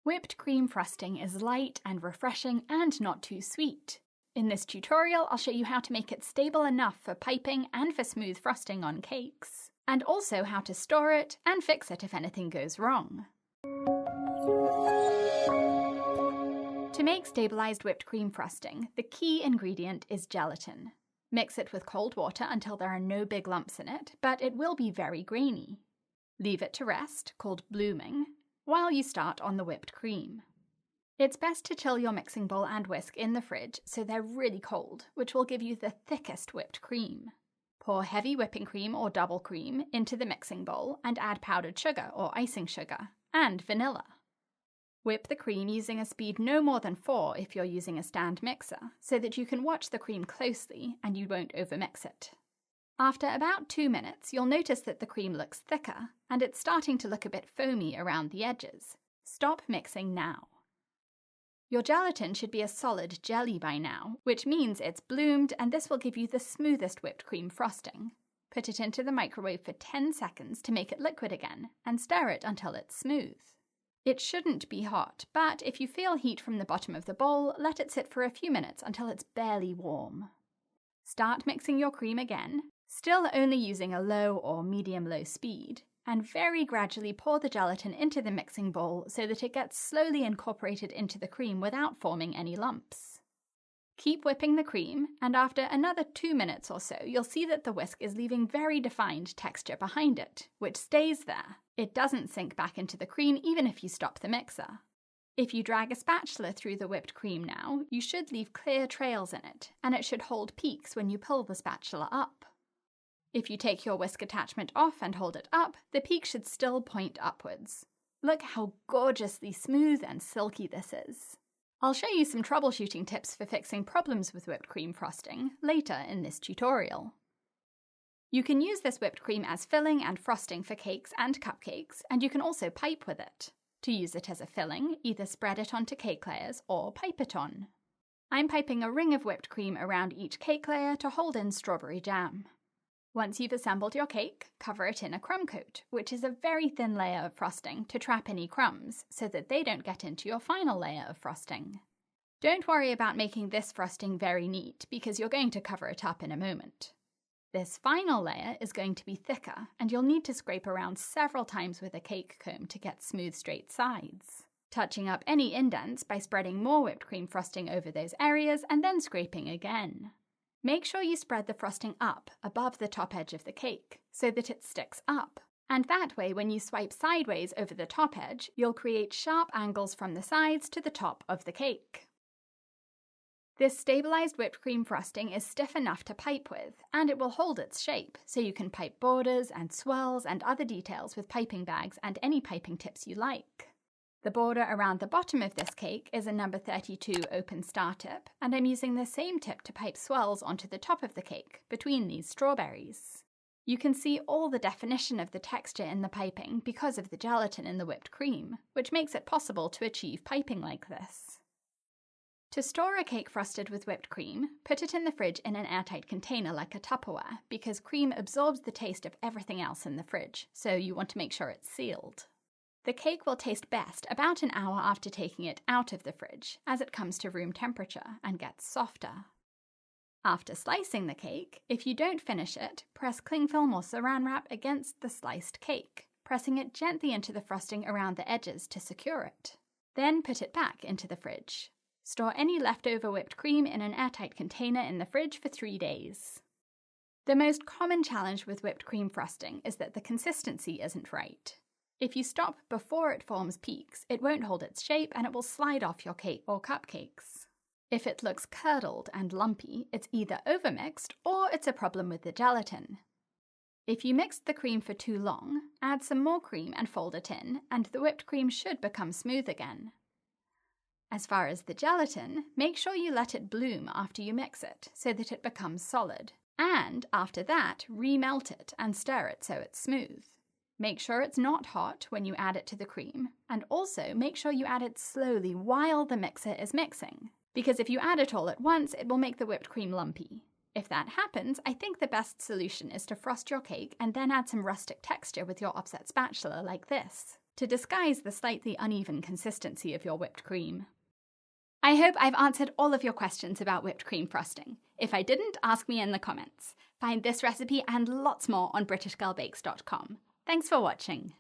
Whipped cream frosting is light and refreshing and not too sweet. In this tutorial, I'll show you how to make it stable enough for piping and for smooth frosting on cakes, and also how to store it and fix it if anything goes wrong. To make stabilized whipped cream frosting, the key ingredient is gelatin. Mix it with cold water until there are no big lumps in it, but it will be very grainy. Leave it to rest, called blooming, while you start on the whipped cream. It's best to chill your mixing bowl and whisk in the fridge so they're really cold, which will give you the thickest whipped cream. Pour heavy whipping cream or double cream into the mixing bowl and add powdered sugar or icing sugar, and vanilla. Whip the cream using a speed no more than 4 if you're using a stand mixer, so that you can watch the cream closely and you won't overmix it. After about 2 minutes, you'll notice that the cream looks thicker, and it's starting to look a bit foamy around the edges. Stop mixing now. Your gelatin should be a solid jelly by now, which means it's bloomed, and this will give you the smoothest whipped cream frosting. Put it into the microwave for 10 seconds to make it liquid again, and stir it until it's smooth. It shouldn't be hot, but if you feel heat from the bottom of the bowl, let it sit for a few minutes until it's barely warm. Start mixing your cream again, still only using a low or medium-low speed, and very gradually pour the gelatin into the mixing bowl so that it gets slowly incorporated into the cream without forming any lumps. Keep whipping the cream, and after another 2 minutes or so, you'll see that the whisk is leaving very defined texture behind it, which stays there. It doesn't sink back into the cream even if you stop the mixer. If you drag a spatula through the whipped cream now, you should leave clear trails in it, and it should hold peaks when you pull the spatula up. If you take your whisk attachment off and hold it up, the peak should still point upwards. Look how gorgeously smooth and silky this is. I'll show you some troubleshooting tips for fixing problems with whipped cream frosting later in this tutorial. You can use this whipped cream as filling and frosting for cakes and cupcakes, and you can also pipe with it. To use it as a filling, either spread it onto cake layers or pipe it on. I'm piping a ring of whipped cream around each cake layer to hold in strawberry jam. Once you've assembled your cake, cover it in a crumb coat, which is a very thin layer of frosting to trap any crumbs so that they don't get into your final layer of frosting. Don't worry about making this frosting very neat because you're going to cover it up in a moment. This final layer is going to be thicker, and you'll need to scrape around several times with a cake comb to get smooth straight sides, touching up any indents by spreading more whipped cream frosting over those areas and then scraping again. Make sure you spread the frosting up above the top edge of the cake so that it sticks up, and that way when you swipe sideways over the top edge, you'll create sharp angles from the sides to the top of the cake. This stabilized whipped cream frosting is stiff enough to pipe with, and it will hold its shape, so you can pipe borders and swirls and other details with piping bags and any piping tips you like. The border around the bottom of this cake is a number 32 open star tip, and I'm using the same tip to pipe swirls onto the top of the cake, between these strawberries. You can see all the definition of the texture in the piping because of the gelatin in the whipped cream, which makes it possible to achieve piping like this. To store a cake frosted with whipped cream, put it in the fridge in an airtight container like a Tupperware, because cream absorbs the taste of everything else in the fridge, so you want to make sure it's sealed. The cake will taste best about an hour after taking it out of the fridge, as it comes to room temperature and gets softer. After slicing the cake, if you don't finish it, press cling film or saran wrap against the sliced cake, pressing it gently into the frosting around the edges to secure it. Then put it back into the fridge. Store any leftover whipped cream in an airtight container in the fridge for 3 days. The most common challenge with whipped cream frosting is that the consistency isn't right. If you stop before it forms peaks, it won't hold its shape and it will slide off your cake or cupcakes. If it looks curdled and lumpy, it's either overmixed or it's a problem with the gelatin. If you mixed the cream for too long, add some more cream and fold it in, and the whipped cream should become smooth again. As far as the gelatin, make sure you let it bloom after you mix it so that it becomes solid, and after that, remelt it and stir it so it's smooth. Make sure it's not hot when you add it to the cream, and also make sure you add it slowly while the mixer is mixing, because if you add it all at once, it will make the whipped cream lumpy. If that happens, I think the best solution is to frost your cake and then add some rustic texture with your offset spatula like this. to disguise the slightly uneven consistency of your whipped cream. I hope I've answered all of your questions about whipped cream frosting. If I didn't, ask me in the comments. Find this recipe and lots more on BritishGirlBakes.com. Thanks for watching.